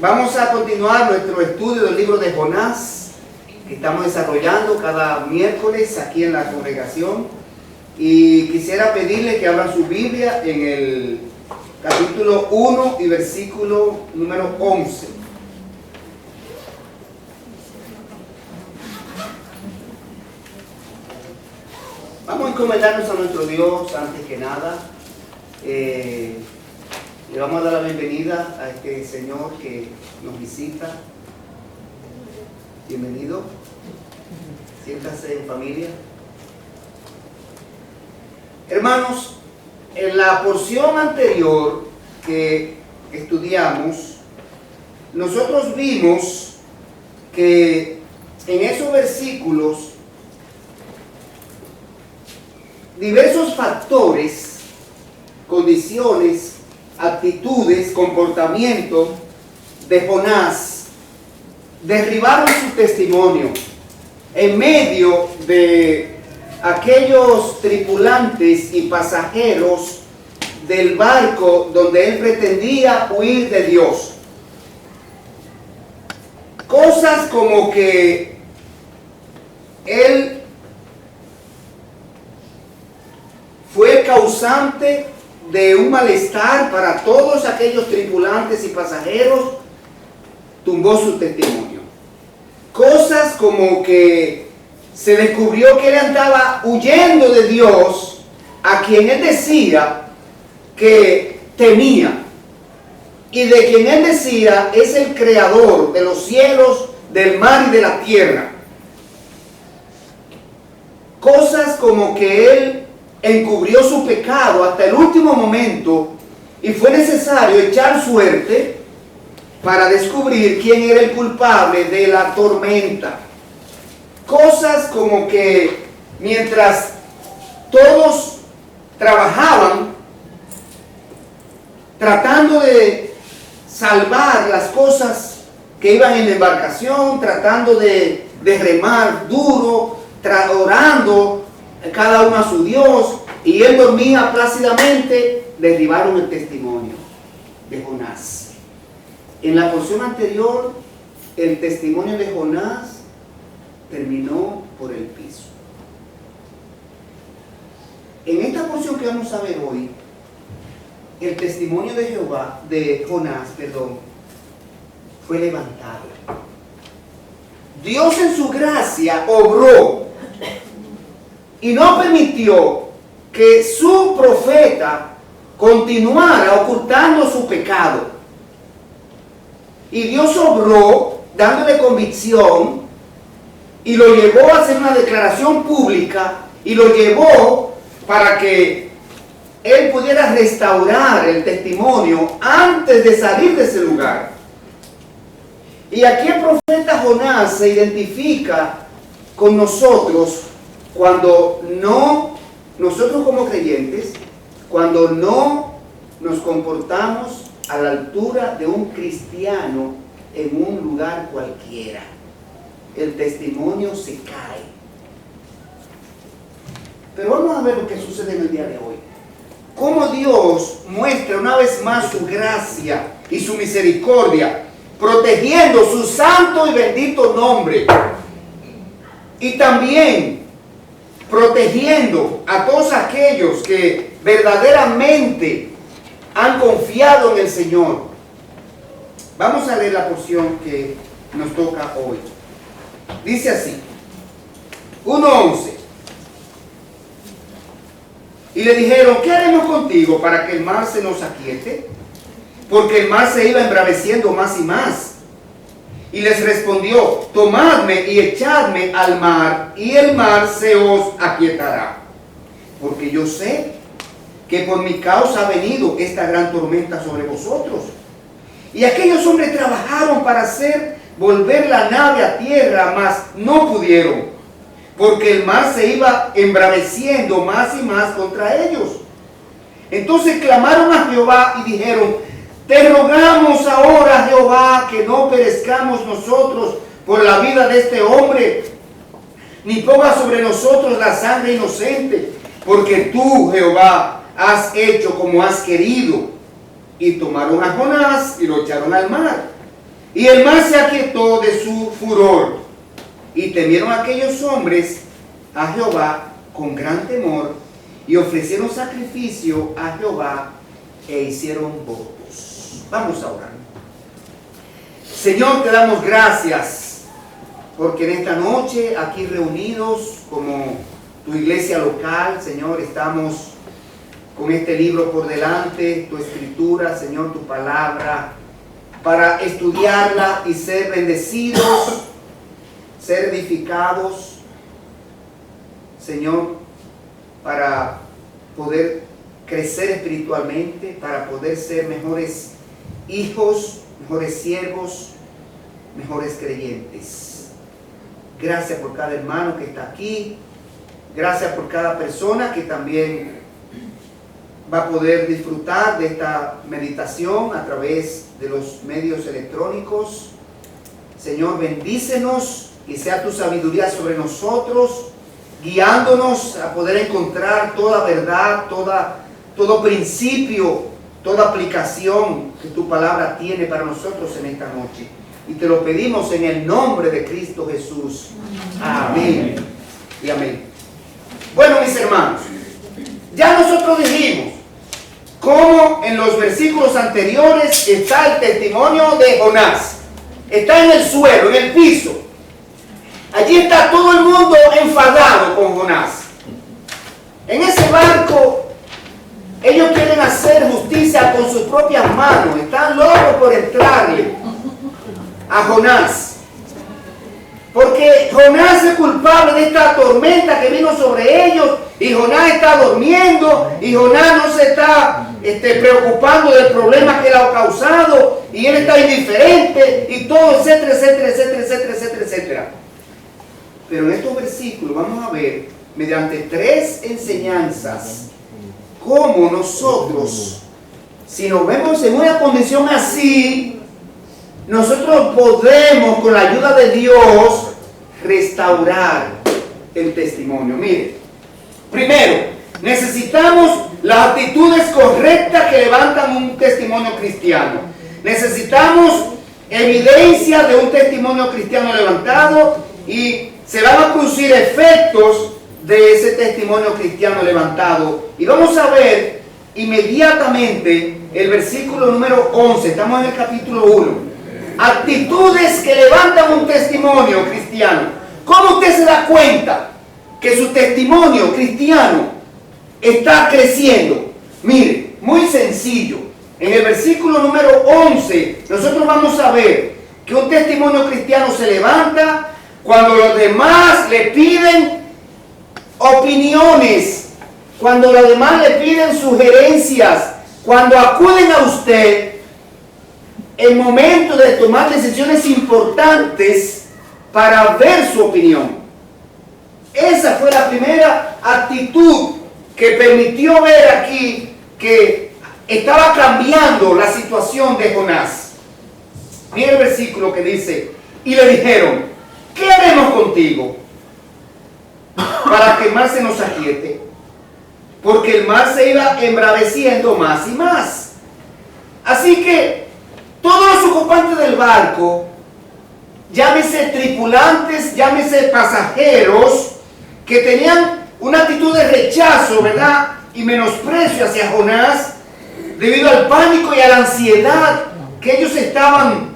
Vamos a continuar nuestro estudio del libro de Jonás, que estamos desarrollando cada miércoles aquí en la congregación. Y quisiera pedirle que abran su Biblia en el capítulo 1 y versículo número 11. Vamos a encomendarnos a nuestro Dios antes que nada. Le vamos a dar la bienvenida a este Señor que nos visita. Bienvenido. Siéntase en familia. Hermanos, en la porción anterior que estudiamos, nosotros vimos que en esos versículos diversos factores, condiciones, actitudes, comportamiento de Jonás derribaron su testimonio en medio de aquellos tripulantes y pasajeros del barco donde él pretendía huir de Dios. Cosas como que él fue el causante de un malestar para todos aquellos tripulantes y pasajeros, tumbó su testimonio. Cosas como que se descubrió que él andaba huyendo de Dios, a quien él decía que temía, y de quien él decía es el creador de los cielos, del mar y de la tierra. Cosas como que él encubrió su pecado hasta el último momento y fue necesario echar suerte para descubrir quién era el culpable de la tormenta. Cosas como que mientras todos trabajaban tratando de salvar las cosas que iban en la embarcación, tratando de remar duro, orando cada uno a su Dios, y él dormía plácidamente, derribaron el testimonio de Jonás. En la porción anterior, el testimonio de Jonás terminó por el piso. En esta porción que vamos a ver hoy, el testimonio de Jonás, fue levantado. Dios en su gracia obró y no permitió que su profeta continuara ocultando su pecado. Y Dios obró dándole convicción y lo llevó a hacer una declaración pública y lo llevó para que él pudiera restaurar el testimonio antes de salir de ese lugar. Y aquí el profeta Jonás se identifica con nosotros cuando nosotros como creyentes, cuando no nos comportamos a la altura de un cristiano en un lugar cualquiera, el testimonio se cae. Pero vamos a ver lo que sucede en el día de hoy. Cómo Dios muestra una vez más su gracia y su misericordia, protegiendo su santo y bendito nombre. Y también protegiendo a todos aquellos que verdaderamente han confiado en el Señor. Vamos a leer la porción que nos toca hoy. Dice así, 1:11. Y le dijeron, ¿qué haremos contigo para que el mar se nos aquiete? Porque el mar se iba embraveciendo más y más. Y les respondió, tomadme y echadme al mar, y el mar se os aquietará. Porque yo sé que por mi causa ha venido esta gran tormenta sobre vosotros. Y aquellos hombres trabajaron para hacer volver la nave a tierra, mas no pudieron, porque el mar se iba embraveciendo más y más contra ellos. Entonces clamaron a Jehová y dijeron, te rogamos ahora, Jehová, que no perezcamos nosotros por la vida de este hombre, ni ponga sobre nosotros la sangre inocente, porque tú, Jehová, has hecho como has querido. Y tomaron a Jonás y lo echaron al mar. Y el mar se aquietó de su furor. Y temieron aquellos hombres a Jehová con gran temor, y ofrecieron sacrificio a Jehová e hicieron votos. Vamos a orar. Señor, te damos gracias porque en esta noche aquí reunidos como tu iglesia local, Señor, estamos con este libro por delante, tu escritura, Señor, tu palabra, para estudiarla y ser bendecidos, ser edificados, Señor, para poder crecer espiritualmente, para poder ser mejores hijos, mejores siervos, mejores creyentes. Gracias por cada hermano que está aquí. Gracias por cada persona que también va a poder disfrutar de esta meditación a través de los medios electrónicos. Señor, bendícenos y sea tu sabiduría sobre nosotros, guiándonos a poder encontrar toda verdad, todo principio, toda aplicación que tu palabra tiene para nosotros en esta noche. Y te lo pedimos en el nombre de Cristo Jesús. Amén y amén. Bueno, mis hermanos, ya nosotros dijimos cómo en los versículos anteriores está el testimonio de Jonás. Está en el suelo, en el piso. Allí está todo el mundo enfadado con Jonás. En ese barco, ellos quieren hacer justicia con sus propias manos. Están locos por entrarle a Jonás. Porque Jonás es culpable de esta tormenta que vino sobre ellos. Y Jonás está durmiendo. Y Jonás no se está preocupando del problema que él ha causado. Y él está indiferente. Y todo, etcétera, etcétera, etcétera, etcétera, etcétera, etcétera. Pero en estos versículos vamos a ver, mediante 3 enseñanzas, cómo nosotros, si nos vemos en una condición así, nosotros podemos, con la ayuda de Dios, restaurar el testimonio. Mire, primero, necesitamos las actitudes correctas que levantan un testimonio cristiano. Necesitamos evidencia de un testimonio cristiano levantado y se van a producir efectos de ese testimonio cristiano levantado. Y vamos a ver inmediatamente el versículo número 11. Estamos en el capítulo 1. Actitudes que levantan un testimonio cristiano. ¿Cómo usted se da cuenta que su testimonio cristiano está creciendo? Mire, muy sencillo. En el versículo número 11, nosotros vamos a ver que un testimonio cristiano se levanta cuando los demás le piden opiniones, cuando los demás le piden sugerencias, cuando acuden a usted en momento de tomar decisiones importantes para ver su opinión. Esa fue la primera actitud que permitió ver aquí que estaba cambiando la situación de Jonás. Mira el versículo que dice: y le dijeron, ¿qué haremos contigo para que el mar se nos aquiete? Porque el mar se iba embraveciendo más y más. Así que todos los ocupantes del barco, llámese tripulantes, llámese pasajeros, que tenían una actitud de rechazo, ¿verdad?, y menosprecio hacia Jonás, debido al pánico y a la ansiedad que ellos estaban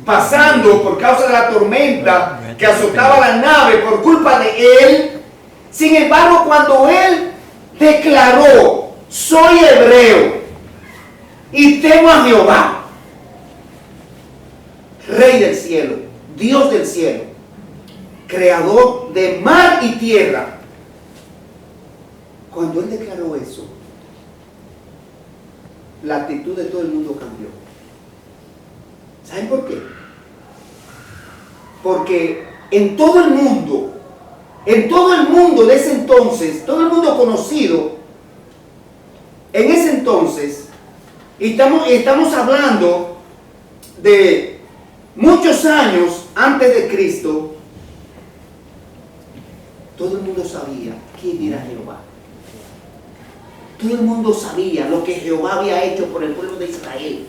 pasando por causa de la tormenta que azotaba la nave por culpa de él. Sin embargo, cuando él declaró: soy hebreo y temo a Jehová, Rey del cielo, Dios del cielo, creador de mar y tierra, cuando él declaró eso, la actitud de todo el mundo cambió. ¿Saben por qué? Porque en todo el mundo de ese entonces, todo el mundo conocido, en ese entonces, estamos hablando de muchos años antes de Cristo, todo el mundo sabía quién era Jehová. Todo el mundo sabía lo que Jehová había hecho por el pueblo de Israel.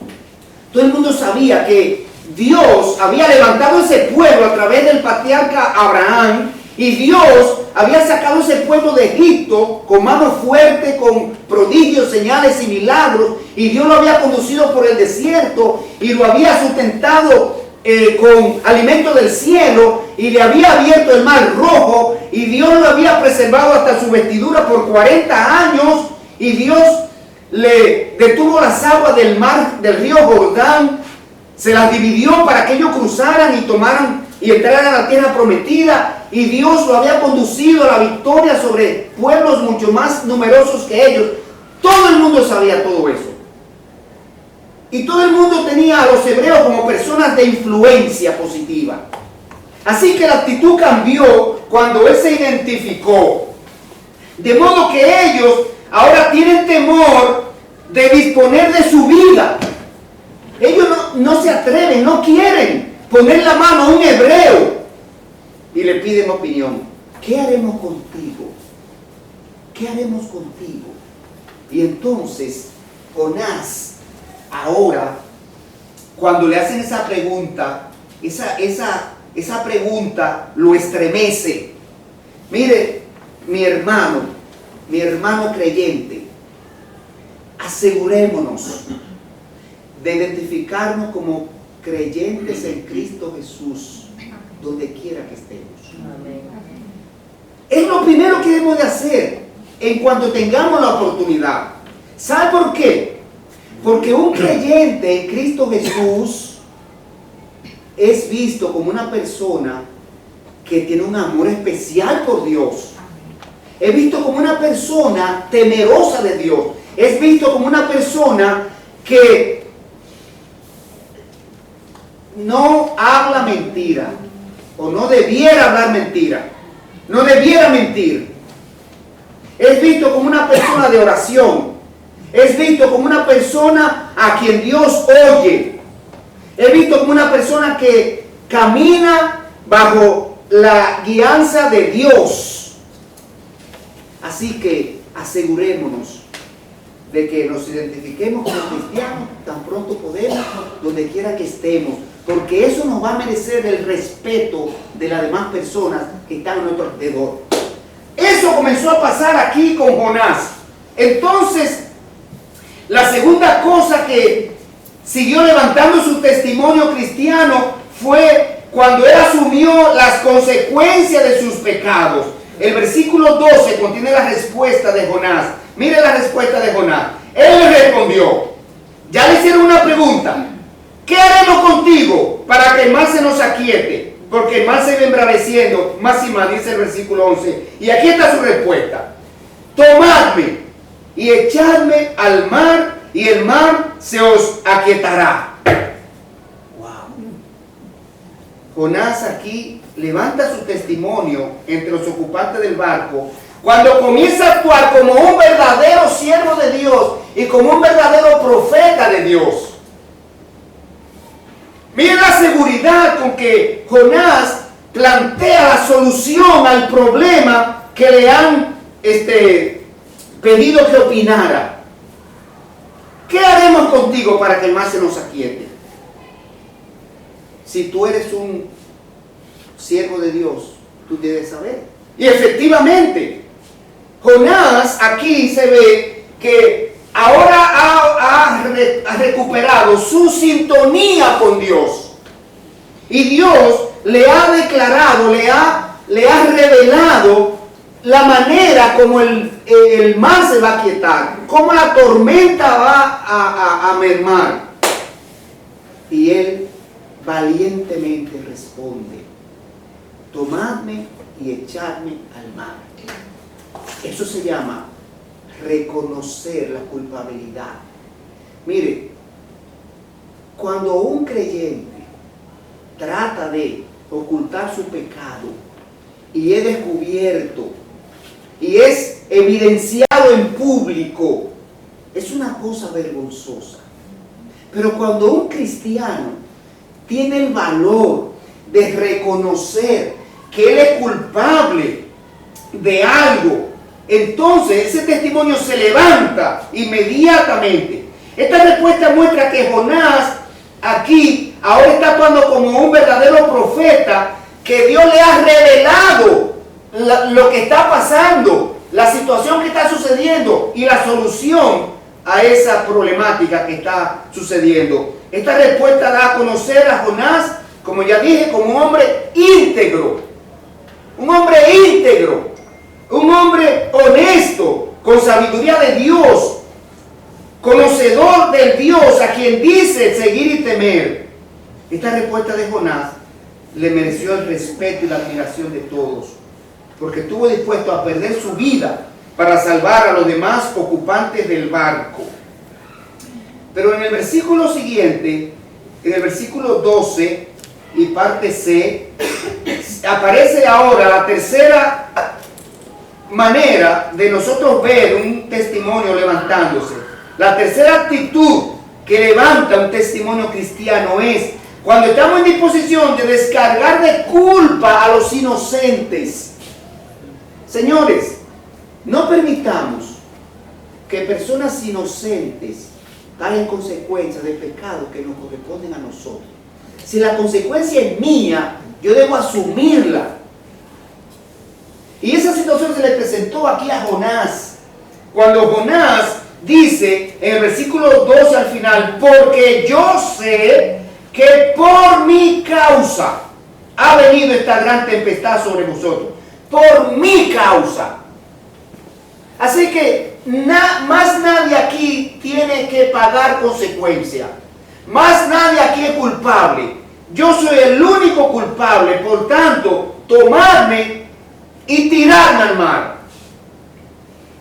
Todo el mundo sabía que Dios había levantado ese pueblo a través del patriarca Abraham, y Dios había sacado ese pueblo de Egipto con mano fuerte, con prodigios, señales y milagros, y Dios lo había conducido por el desierto y lo había sustentado con alimento del cielo, y le había abierto el mar rojo, y Dios lo había preservado hasta su vestidura por 40 años, y Dios le detuvo las aguas del mar, del río Jordán, se las dividió para que ellos cruzaran y tomaran y entraran a la tierra prometida, y Dios lo había conducido a la victoria sobre pueblos mucho más numerosos que ellos. Todo el mundo sabía todo eso, y todo el mundo tenía a los hebreos como personas de influencia positiva. Así que la actitud cambió cuando él se identificó, de modo que ellos ahora tienen temor de disponer de su vida. Ellos no se atreven, no quieren poner la mano a un hebreo y le piden opinión. ¿Qué haremos contigo? ¿Qué haremos contigo? Y entonces Jonás, ahora, cuando le hacen esa pregunta, esa pregunta lo estremece. Mire, mi hermano creyente, asegurémonos de identificarnos como creyentes en Cristo Jesús, donde quiera que estemos. Amén. Es lo primero que debemos de hacer en cuanto tengamos la oportunidad. ¿Sabe por qué? Porque un creyente en Cristo Jesús es visto como una persona que tiene un amor especial por Dios. Es visto como una persona temerosa de Dios. Es visto como una persona que no habla mentira, o no debiera hablar mentira, no debiera mentir. Es visto como una persona de oración. Es visto como una persona a quien Dios oye. Es visto como una persona que camina bajo la guianza de Dios. Así que asegurémonos de que nos identifiquemos como cristianos tan pronto podemos, donde quiera que estemos, porque eso nos va a merecer el respeto de las demás personas que están a nuestro alrededor. Eso comenzó a pasar aquí con Jonás. Entonces, la segunda cosa que siguió levantando su testimonio cristiano fue cuando él asumió las consecuencias de sus pecados. El versículo 12 contiene la respuesta de Jonás. Mire la respuesta de Jonás. Él le respondió, ya le hicieron una pregunta: ¿qué haremos contigo para que el mar se nos aquiete? Porque el mar se va embraveciendo más y más, dice el versículo 11. Y aquí está su respuesta: tomadme y echadme al mar, y el mar se os aquietará. Wow. Jonás aquí levanta su testimonio entre los ocupantes del barco, cuando comienza a actuar como un verdadero siervo de Dios y como un verdadero profeta de Dios. Miren la seguridad con que Jonás plantea la solución al problema que le han pedido que opinara. ¿Qué haremos contigo para que el mar se nos aquiete? Si tú eres un siervo de Dios, tú debes saber. Y efectivamente, Jonás aquí se ve que ahora ha recuperado su sintonía con Dios. Y Dios le ha declarado, le ha revelado la manera como el mar se va a aquietar, cómo la tormenta va a mermar. Y él valientemente responde: tomadme y echadme al mar. Eso se llama reconocer la culpabilidad. Mire, cuando un creyente trata de ocultar su pecado y es descubierto y es evidenciado en público, es una cosa vergonzosa. Pero cuando un cristiano tiene el valor de reconocer que él es culpable de algo, entonces ese testimonio se levanta inmediatamente. Esta respuesta muestra que Jonás aquí ahora está actuando como un verdadero profeta, que Dios le ha revelado lo que está pasando, la situación que está sucediendo y la solución a esa problemática que está sucediendo. Esta respuesta da a conocer a Jonás, como ya dije, como un hombre íntegro, un hombre íntegro, un hombre honesto, con sabiduría de Dios, conocedor del Dios a quien dice seguir y temer. Esta respuesta de Jonás le mereció el respeto y la admiración de todos, porque estuvo dispuesto a perder su vida para salvar a los demás ocupantes del barco. Pero en el versículo siguiente, en el versículo 12 y parte C, aparece ahora la tercera manera de nosotros ver un testimonio levantándose. La tercera actitud que levanta un testimonio cristiano es cuando estamos en disposición de descargar de culpa a los inocentes. Señores, no permitamos que personas inocentes paguen consecuencias de pecados que nos corresponden a nosotros. Si la consecuencia es mía, yo debo asumirla. Y esa situación se le presentó aquí a Jonás. Cuando Jonás dice en el versículo 12 al final, porque yo sé que por mi causa ha venido esta gran tempestad sobre vosotros. Por mi causa. Así que más nadie aquí tiene que pagar consecuencias. Más nadie aquí es culpable. Yo soy el único culpable. Por tanto, tomadme y tiradme al mar.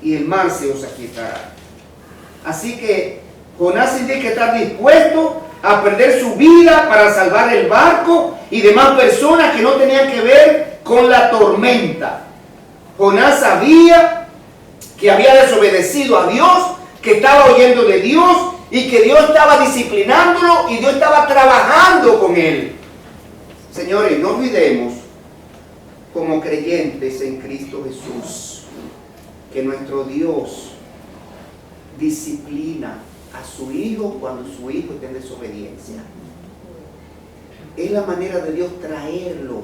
Y el mar se os aquietará. Así que Jonás tiene que estar dispuesto a perder su vida para salvar el barco y demás personas que no tenían que ver con la tormenta. Jonás sabía que había desobedecido a Dios, que estaba oyendo de Dios y que Dios estaba disciplinándolo y Dios estaba trabajando con él. Señores, no olvidemos, como creyentes en Cristo Jesús, que nuestro Dios disciplina a su hijo cuando su hijo está en desobediencia. Es la manera de Dios traerlo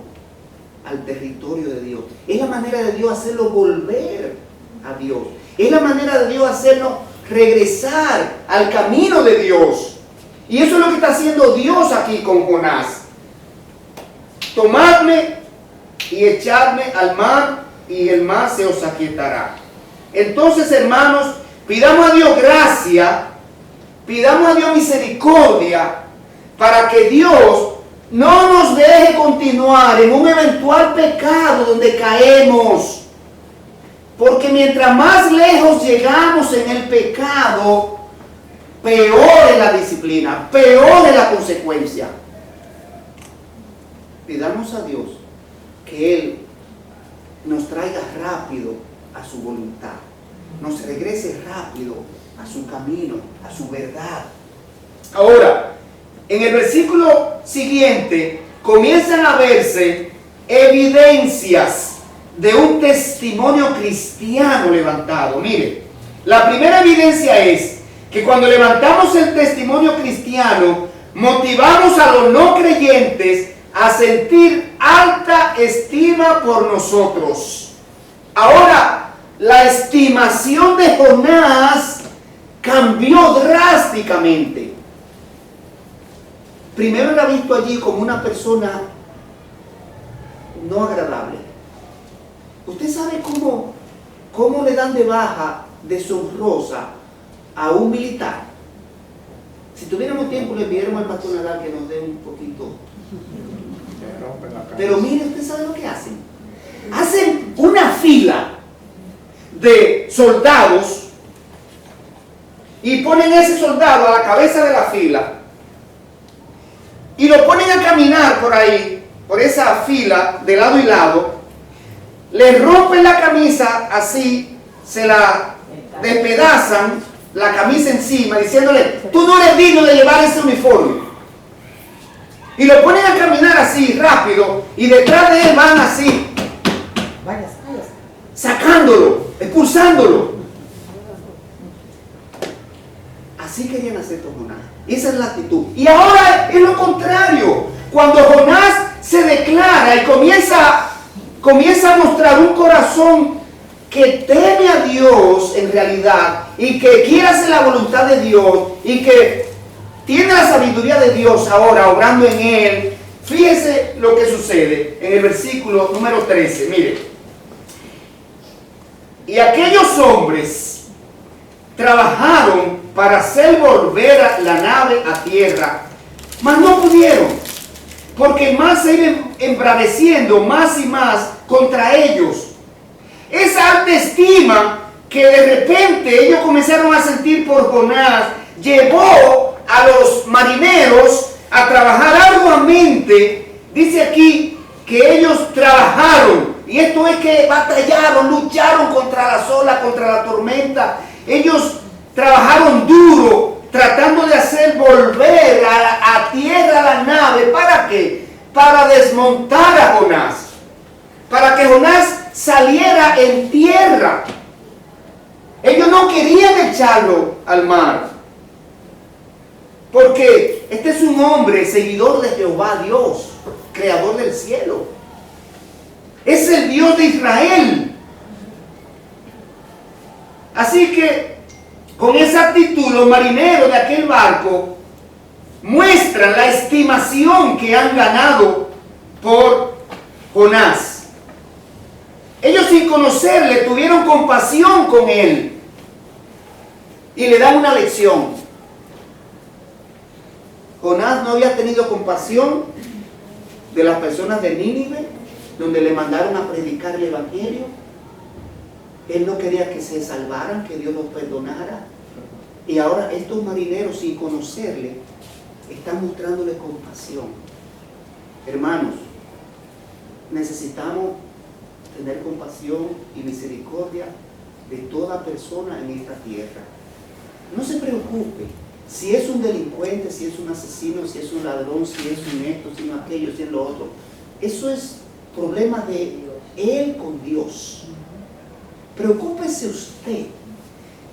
al territorio de Dios. Es la manera de Dios hacerlo volver a Dios. Es la manera de Dios hacernos regresar al camino de Dios. Y eso es lo que está haciendo Dios aquí con Jonás. Tomadme y echadme al mar y el mar se os aquietará. Entonces, hermanos, pidamos a Dios gracia, pidamos a Dios misericordia para que Dios no nos deje continuar en un eventual pecado donde caemos. Porque mientras más lejos llegamos en el pecado, peor es la disciplina, peor es la consecuencia. Pidamos a Dios que Él nos traiga rápido a su voluntad, nos regrese rápido a su camino, a su verdad. Ahora, en el versículo siguiente comienzan a verse evidencias de un testimonio cristiano levantado. Mire, la primera evidencia es que cuando levantamos el testimonio cristiano, motivamos a los no creyentes a sentir alta estima por nosotros. Ahora, la estimación de Jonás cambió drásticamente. Primero era visto allí como una persona no agradable. ¿Usted sabe cómo le dan de baja deshonrosa a un militar? Si tuviéramos tiempo, le pidiéramos al pastor Nadal que nos dé un poquito. Pero mire, ¿usted sabe lo que hacen? Hacen una fila de soldados y ponen a ese soldado a la cabeza de la fila y lo ponen a caminar por ahí, por esa fila de lado y lado, le rompen la camisa así, se la despedazan, la camisa encima, diciéndole, tú no eres digno de llevar ese uniforme. Y lo ponen a caminar así, rápido, y detrás de él van así, sacándolo, expulsándolo. Así querían hacer con Jonás. Esa es la actitud. Y ahora es lo contrario. Cuando Jonás se declara y comienza a mostrar un corazón que teme a Dios en realidad y que quiere hacer la voluntad de Dios y que tiene la sabiduría de Dios ahora obrando en él, fíjese lo que sucede en el versículo número 13. Mire, y aquellos hombres trabajaron para hacer volver a la nave a tierra, mas no pudieron, porque el mar se iba embraveciendo más y más contra ellos. Esa alta estima que de repente ellos comenzaron a sentir por Jonás llevó a los marineros a trabajar arduamente. Dice aquí que ellos trabajaron, y esto es que batallaron, lucharon contra la ola, contra la tormenta. Ellos trabajaron duro tratando de hacer volver a tierra la nave. ¿Para qué? Para desmontar a Jonás, para que Jonás saliera en tierra. Ellos no querían echarlo al mar, porque este es un hombre seguidor de Jehová Dios, creador del cielo. Es el Dios de Israel. Así que con esa actitud los marineros de aquel barco muestran la estimación que han ganado por Jonás. Ellos, sin conocerle, tuvieron compasión con él y le dan una lección. Jonás no había tenido compasión de las personas de Nínive, donde le mandaron a predicar el evangelio. Él no quería que se salvaran, que Dios los perdonara. Y ahora estos marineros, sin conocerle, están mostrándole compasión. Hermanos, necesitamos tener compasión y misericordia de toda persona en esta tierra. No se preocupe si es un delincuente, si es un asesino, si es un ladrón, si es un esto, si es aquello, si es lo otro. Eso es problema de él con Dios. Preocúpese usted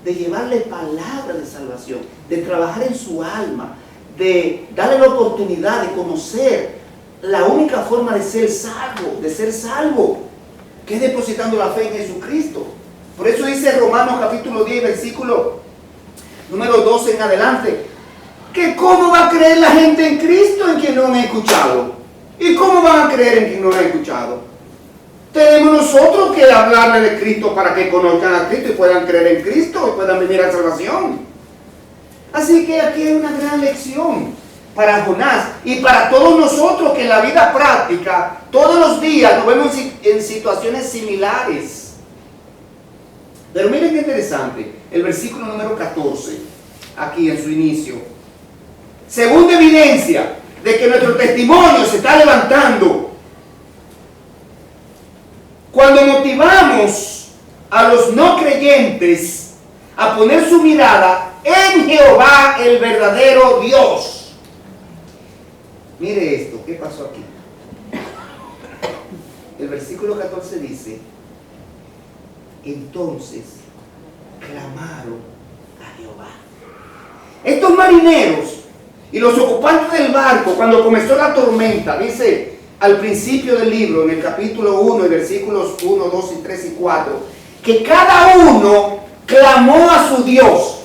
de llevarle palabra de salvación, de trabajar en su alma, de darle la oportunidad de conocer la única forma de ser salvo, que es depositando la fe en Jesucristo. Por eso dice Romanos capítulo 10, versículo número 12 en adelante, que cómo va a creer la gente en Cristo en quien no han escuchado. ¿Y cómo van a creer en quien no han escuchado? Tenemos nosotros que hablarle de Cristo para que conozcan a Cristo y puedan creer en Cristo y puedan venir a salvación. Así que aquí hay una gran lección para Jonás y para todos nosotros, que en la vida práctica todos los días nos vemos en situaciones similares. Pero miren qué interesante, el versículo número 14, aquí en su inicio. Segunda evidencia de que nuestro testimonio se está levantando, cuando motivamos a los no creyentes a poner su mirada en Jehová, el verdadero Dios. Mire esto, ¿qué pasó aquí? El versículo 14 dice: entonces clamaron a Jehová. Estos marineros y los ocupantes del barco, cuando comenzó la tormenta, dice al principio del libro, en el capítulo 1, versículos 1, 2, 3 y 4, que cada uno clamó a su Dios.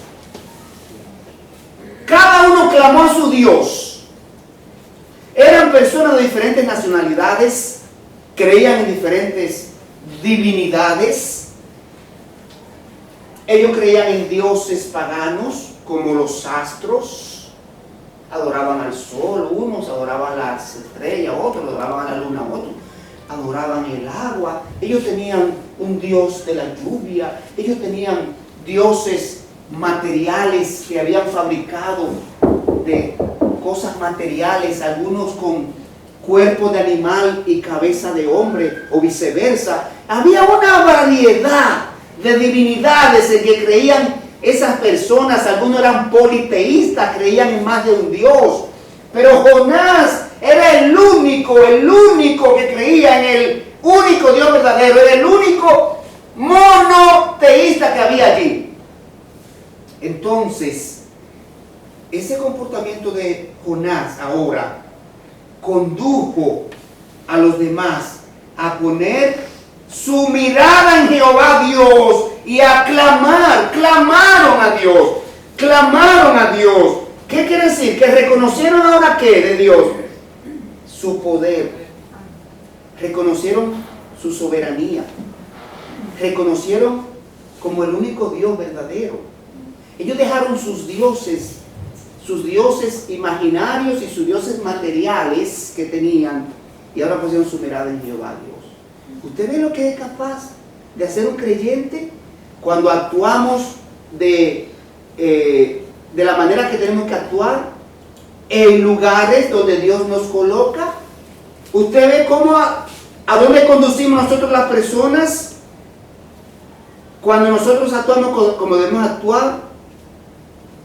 Cada uno clamó a su Dios. Eran personas de diferentes nacionalidades, creían en diferentes divinidades. Ellos creían en dioses paganos como los astros. Adoraban al sol, unos adoraban a las estrellas, otros adoraban a la luna, otros adoraban el agua. Ellos tenían un dios de la lluvia, ellos tenían dioses materiales que habían fabricado de cosas materiales, algunos con cuerpo de animal y cabeza de hombre, o viceversa. Había una variedad de divinidades en que creían esas personas. Algunos eran politeístas, creían en más de un Dios. Pero Jonás era el único que creía en el único Dios verdadero. Era el único monoteísta que había allí. Entonces, ese comportamiento de Jonás ahora condujo a los demás a poner su mirada en Jehová Dios y a clamar. Clamaron a Dios. ¿Qué quiere decir? Que reconocieron ahora ¿qué de Dios? Su poder. Reconocieron su soberanía. Reconocieron como el único Dios verdadero. Ellos dejaron sus dioses imaginarios y sus dioses materiales que tenían, y ahora pusieron su mirada en Jehová Dios. ¿Usted ve lo que es capaz de hacer un creyente cuando actuamos de la manera que tenemos que actuar en lugares donde Dios nos coloca? ¿Usted ve cómo a dónde conducimos nosotros las personas cuando nosotros actuamos como debemos actuar?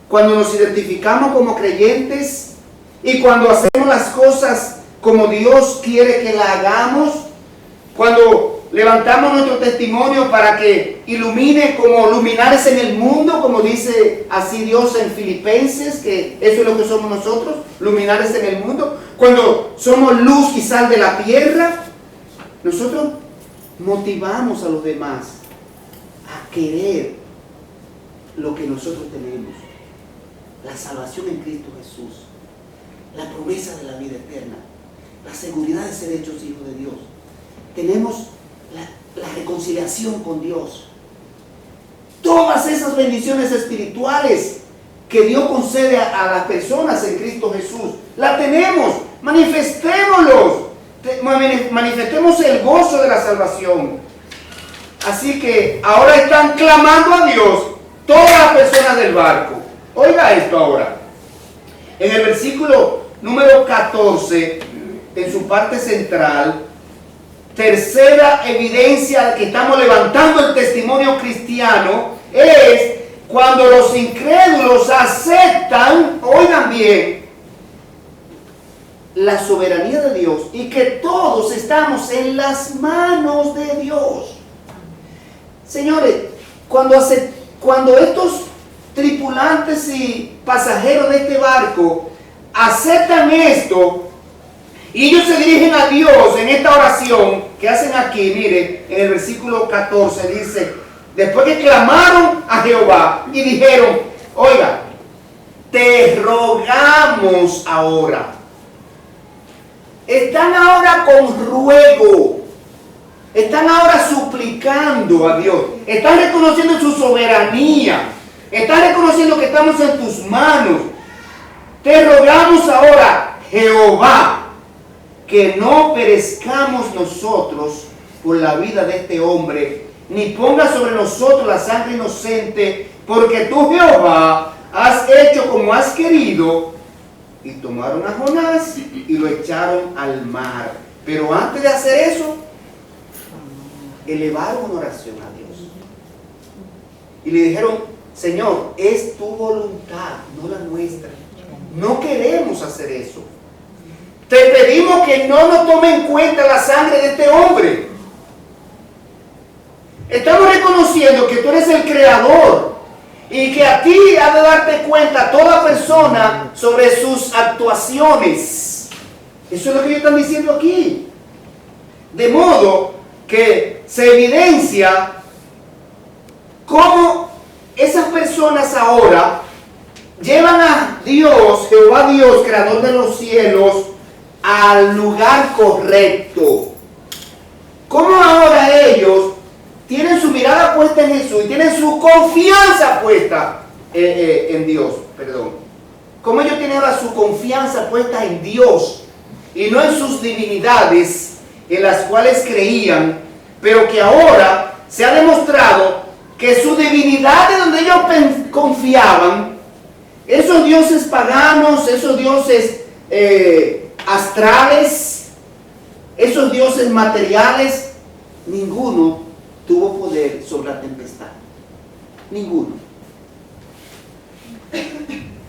Cuando nos identificamos como creyentes y cuando hacemos las cosas como Dios quiere que la hagamos, cuando levantamos nuestro testimonio para que ilumine como luminares en el mundo, como dice así Dios en Filipenses, que eso es lo que somos nosotros, luminares en el mundo, cuando somos luz y sal de la tierra, nosotros motivamos a los demás a querer lo que nosotros tenemos. La salvación en Cristo Jesús, la promesa de la vida eterna, la seguridad de ser hechos hijos de Dios. Tenemos la reconciliación con Dios. Todas esas bendiciones espirituales que Dios concede a las personas en Cristo Jesús, la tenemos. Manifestémoslos. Manifestemos el gozo de la salvación. Así que ahora están clamando a Dios todas las personas del barco. Oiga esto ahora. En el versículo número 14, en su parte central, tercera evidencia que estamos levantando el testimonio cristiano es cuando los incrédulos aceptan, oigan bien, la soberanía de Dios y que todos estamos en las manos de Dios. Señores, cuando estos tripulantes y pasajeros de este barco aceptan esto y ellos se dirigen a Dios en esta oración que hacen aquí, mire, en el versículo 14 dice, después que clamaron a Jehová y dijeron, oiga, te rogamos ahora. Están ahora con ruego, están ahora suplicando a Dios, están reconociendo su soberanía, están reconociendo que estamos en tus manos. Te rogamos ahora, Jehová, que no perezcamos nosotros por la vida de este hombre, ni pongas sobre nosotros la sangre inocente, porque tú, Jehová, has hecho como has querido. Y tomaron a Jonás y lo echaron al mar. Pero antes de hacer eso, elevaron una oración a Dios. Y le dijeron, Señor, es tu voluntad, no la nuestra. No queremos hacer eso. Te pedimos que no nos tome en cuenta la sangre de este hombre. Estamos reconociendo que tú eres el creador y que a ti ha de darte cuenta toda persona sobre sus actuaciones. Eso es lo que ellos están diciendo aquí. De modo que se evidencia cómo esas personas ahora llevan a Dios, Jehová Dios, creador de los cielos, al lugar correcto. Cómo ahora ellos tienen su mirada puesta en Jesús y tienen su confianza puesta en Dios, perdón. Cómo ellos tienen ahora su confianza puesta en Dios y no en sus divinidades en las cuales creían, pero que ahora se ha demostrado que su divinidad de donde ellos confiaban, esos dioses paganos, esos dioses astrales, esos dioses materiales, ninguno tuvo poder sobre la tempestad. Ninguno.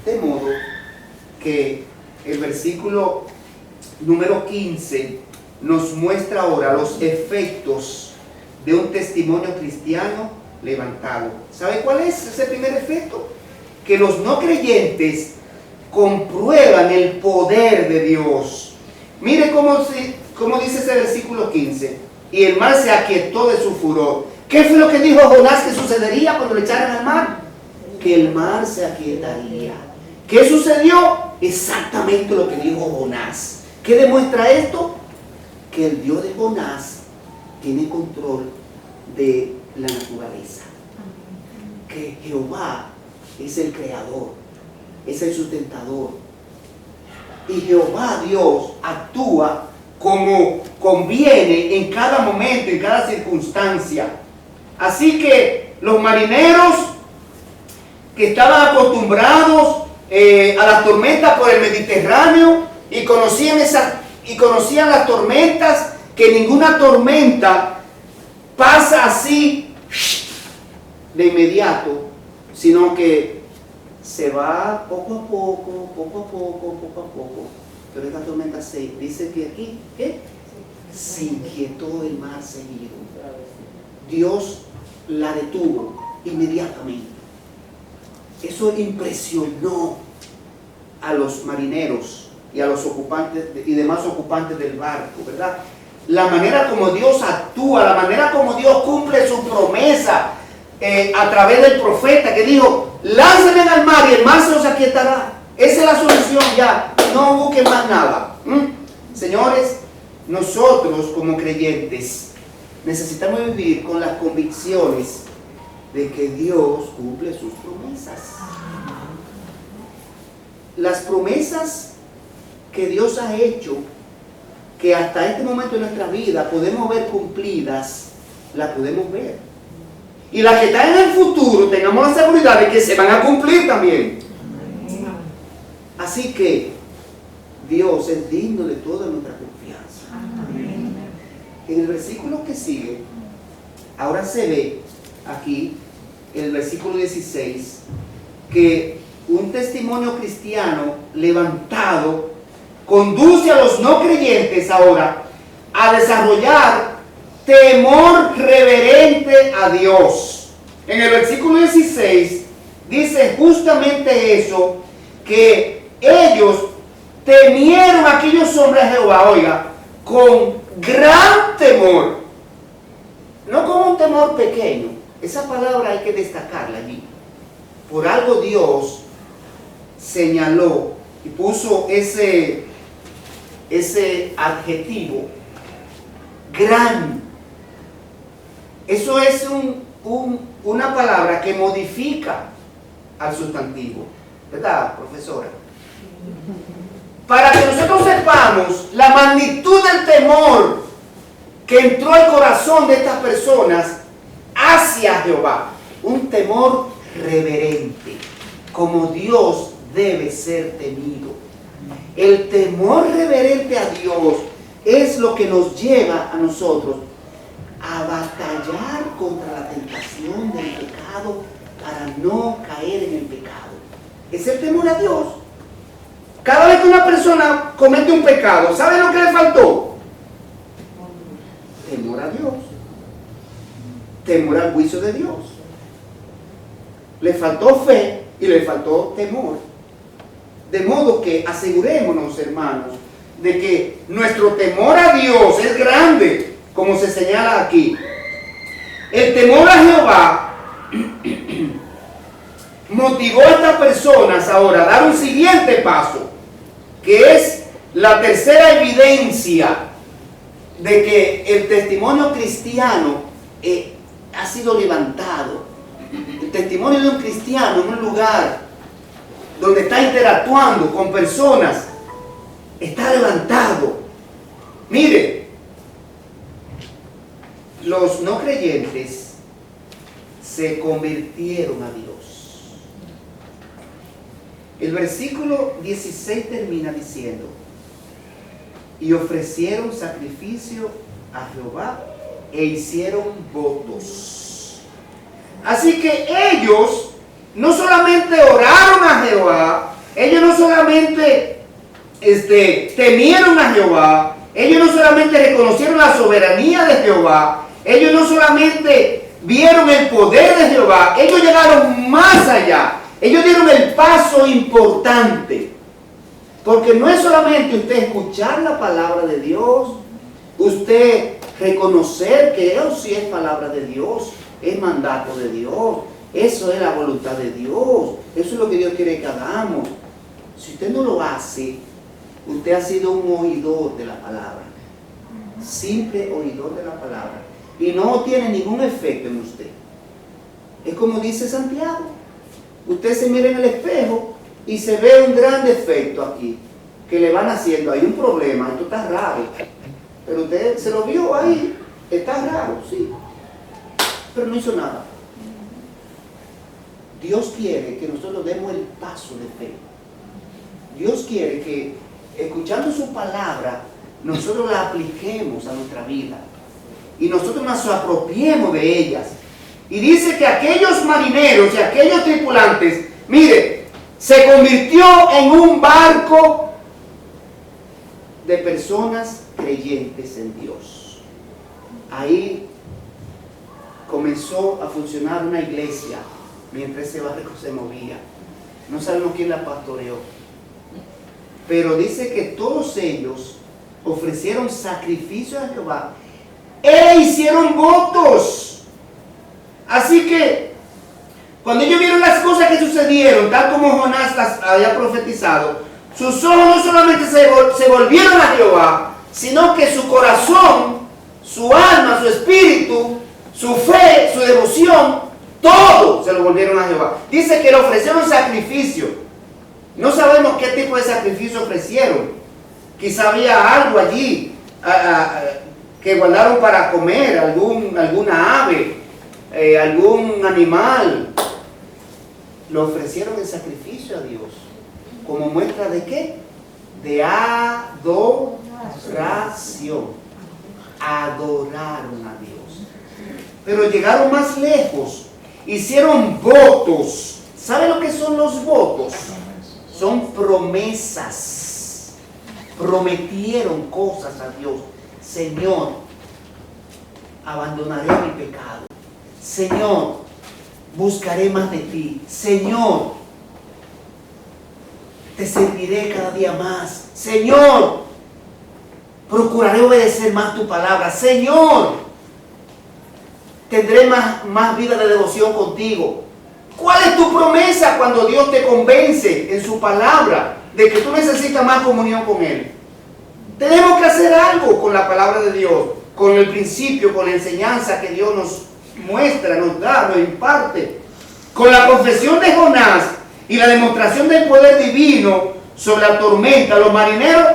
De modo que el versículo número 15 nos muestra ahora los efectos de un testimonio cristiano levantado. ¿Sabe cuál es ese primer efecto? Que los no creyentes comprueban el poder de Dios. Mire cómo dice ese versículo 15. Y el mar se aquietó de su furor. ¿Qué fue lo que dijo Jonás que sucedería cuando le echaran al mar? Que el mar se aquietaría. ¿Qué sucedió? Exactamente lo que dijo Jonás. ¿Qué demuestra esto? Que el Dios de Jonás tiene control de la naturaleza. Que Jehová es el creador, es el sustentador. Y Jehová Dios actúa como conviene en cada momento, en cada circunstancia. Así que los marineros que estaban acostumbrados a las tormentas por el Mediterráneo y conocían las tormentas, que ninguna tormenta pasa así de inmediato, sino que se va poco a poco. Pero esta tormenta dice que aquí, ¿qué? Se inquietó el mar seguido. Dios la detuvo inmediatamente. Eso impresionó a los marineros y a los ocupantes y demás ocupantes del barco, ¿verdad? La manera como Dios actúa, la manera como Dios cumple su promesa a través del profeta que dijo: láncenme al mar y el mar se los aquietará. Esa es la solución ya, no busquen más nada. Señores, nosotros como creyentes necesitamos vivir con las convicciones de que Dios cumple sus promesas. Las promesas que Dios ha hecho, que hasta este momento de nuestra vida podemos ver cumplidas, las podemos ver. Y las que están en el futuro, tengamos la seguridad de que se van a cumplir también. Así que Dios es digno de toda nuestra confianza. En el versículo que sigue, ahora se ve aquí, en el versículo 16, que un testimonio cristiano levantado conduce a los no creyentes ahora a desarrollar temor reverente a Dios. En el versículo 16 dice justamente eso, que ellos temieron a aquellos hombres de Jehová, oiga, con gran temor, no con un temor pequeño. Esa palabra hay que destacarla allí. Por algo Dios señaló y puso ese adjetivo, gran. Eso es una palabra que modifica al sustantivo, ¿verdad, profesora? Para que nosotros sepamos la magnitud del temor que entró al corazón de estas personas hacia Jehová. Un temor reverente, como Dios debe ser temido. El temor reverente a Dios es lo que nos lleva a nosotros a batallar contra la tentación del pecado para no caer en el pecado. Es el temor a Dios. Cada vez que una persona comete un pecado, ¿sabe lo que le faltó? Temor a Dios. Temor al juicio de Dios. Le faltó fe y le faltó temor. De modo que asegurémonos, hermanos, de que nuestro temor a Dios es grande, como se señala aquí. El temor a Jehová motivó a estas personas ahora a dar un siguiente paso, que es la tercera evidencia de que el testimonio cristiano ha sido levantado. El testimonio de un cristiano en un lugar donde está interactuando con personas está levantado. Mire, los no creyentes se convirtieron a Dios. El versículo 16 termina diciendo: y ofrecieron sacrificio a Jehová e hicieron votos. Así que ellos no solamente oraron a Jehová, ellos no solamente temieron a Jehová, ellos no solamente reconocieron la soberanía de Jehová, ellos no solamente vieron el poder de Jehová, ellos llegaron más allá. Ellos dieron el paso importante. Porque no es solamente usted escuchar la palabra de Dios, usted reconocer que eso sí es palabra de Dios, es mandato de Dios, eso es la voluntad de Dios, eso es lo que Dios quiere que hagamos. Si usted no lo hace, usted ha sido un oidor de la palabra, simple oidor de la palabra, y no tiene ningún efecto en usted. Es como dice Santiago, usted se mira en el espejo y se ve un gran defecto aquí, que le van haciendo, hay un problema, esto está raro, pero usted se lo vio ahí, está raro, sí, pero no hizo nada. Dios quiere que nosotros demos el paso de fe. Dios quiere que, escuchando su palabra, nosotros la apliquemos a nuestra vida y nosotros nos apropiemos de ellas. Y dice que aquellos marineros y aquellos tripulantes, mire, se convirtió en un barco de personas creyentes en Dios. Ahí comenzó a funcionar una iglesia mientras ese barco se movía. No sabemos quién la pastoreó, pero dice que todos ellos ofrecieron sacrificio a Jehová e hicieron votos. Así que cuando ellos vieron las cosas que sucedieron, tal como Jonás las había profetizado, sus ojos no solamente se volvieron a Jehová, sino que su corazón, su alma, su espíritu, su fe, su devoción, todo se lo volvieron a Jehová. Dice que le ofrecieron sacrificio. No sabemos qué tipo de sacrificio ofrecieron. Quizá había algo allí que guardaron para comer, alguna ave, algún animal. Lo ofrecieron en sacrificio a Dios. ¿Como muestra de qué? De adoración. Adoraron a Dios. Pero llegaron más lejos. Hicieron votos. ¿Sabe lo que son los votos? Son promesas. Prometieron cosas a Dios. Señor, abandonaré mi pecado. Señor, buscaré más de ti. Señor, te serviré cada día más. Señor, procuraré obedecer más tu palabra. Señor, tendré más vida de devoción contigo. ¿Cuál es tu promesa cuando Dios te convence en su palabra de que tú necesitas más comunión con Él? Tenemos que hacer algo con la palabra de Dios, con el principio, con la enseñanza que Dios nos muestra, nos da, nos imparte. Con la confesión de Jonás y la demostración del poder divino sobre la tormenta, los marineros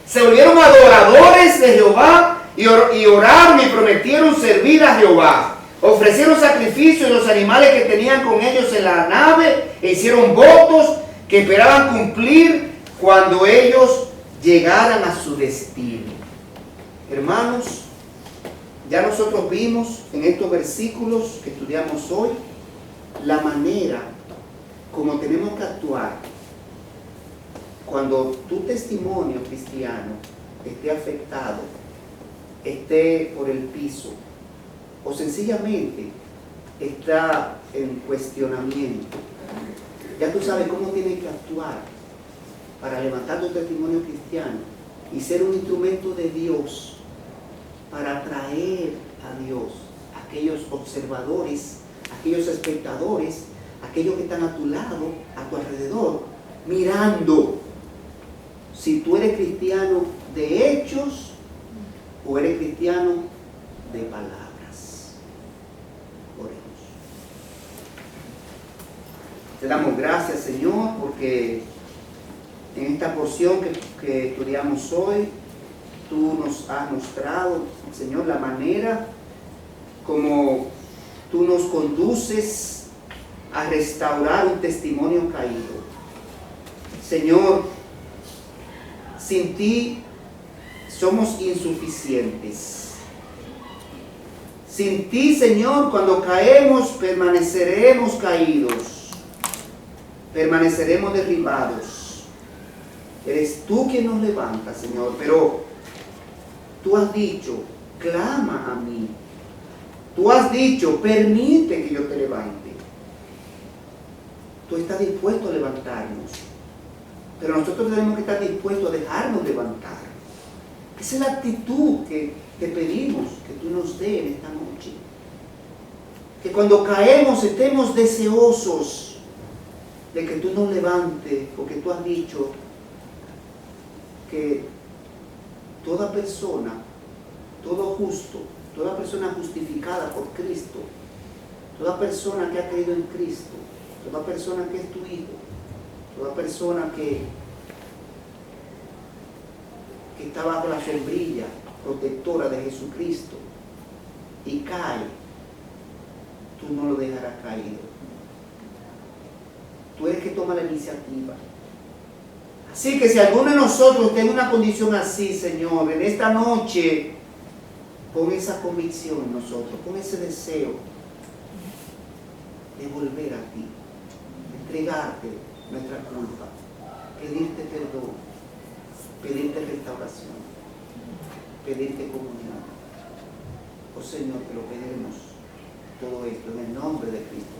se volvieron adoradores de Jehová y oraron y prometieron servir a Jehová. Ofrecieron sacrificios de los animales que tenían con ellos en la nave e hicieron votos que esperaban cumplir cuando ellos llegaran a su destino. Hermanos, ya nosotros vimos en estos versículos que estudiamos hoy la manera como tenemos que actuar cuando tu testimonio cristiano esté afectado, esté por el piso o sencillamente está en cuestionamiento. Ya tú sabes cómo tienes que actuar para levantar tu testimonio cristiano y ser un instrumento de Dios para atraer a Dios a aquellos observadores, aquellos espectadores, aquellos que están a tu lado, a tu alrededor, mirando si tú eres cristiano de hechos o eres cristiano de palabras. Oremos. Te damos gracias, Señor, porque en esta porción que estudiamos hoy, tú nos has mostrado, Señor, la manera como tú nos conduces a restaurar un testimonio caído. Señor, sin ti somos insuficientes. Sin ti, Señor, cuando caemos, permaneceremos caídos. Permaneceremos derribados. Eres tú quien nos levanta, Señor, pero tú has dicho, clama a mí. Tú has dicho, permite que yo te levante. Tú estás dispuesto a levantarnos. Pero nosotros tenemos que estar dispuestos a dejarnos levantar. Esa es la actitud que te pedimos que tú nos des en esta noche. Que cuando caemos estemos deseosos de que tú nos levantes, porque tú has dicho que toda persona, todo justo, toda persona justificada por Cristo, toda persona que ha creído en Cristo, toda persona que es tu hijo, toda persona que está bajo la sombrilla protectora de Jesucristo y cae, tú no lo dejarás caído. Tú eres que toma la iniciativa. Así que si alguno de nosotros tiene una condición así, Señor, en esta noche, pon esa convicción en nosotros, pon ese deseo de volver a ti, entregarte nuestra culpa, pedirte perdón, pedirte restauración, pedirte comunión. Oh Señor, te lo pedimos todo esto en el nombre de Cristo.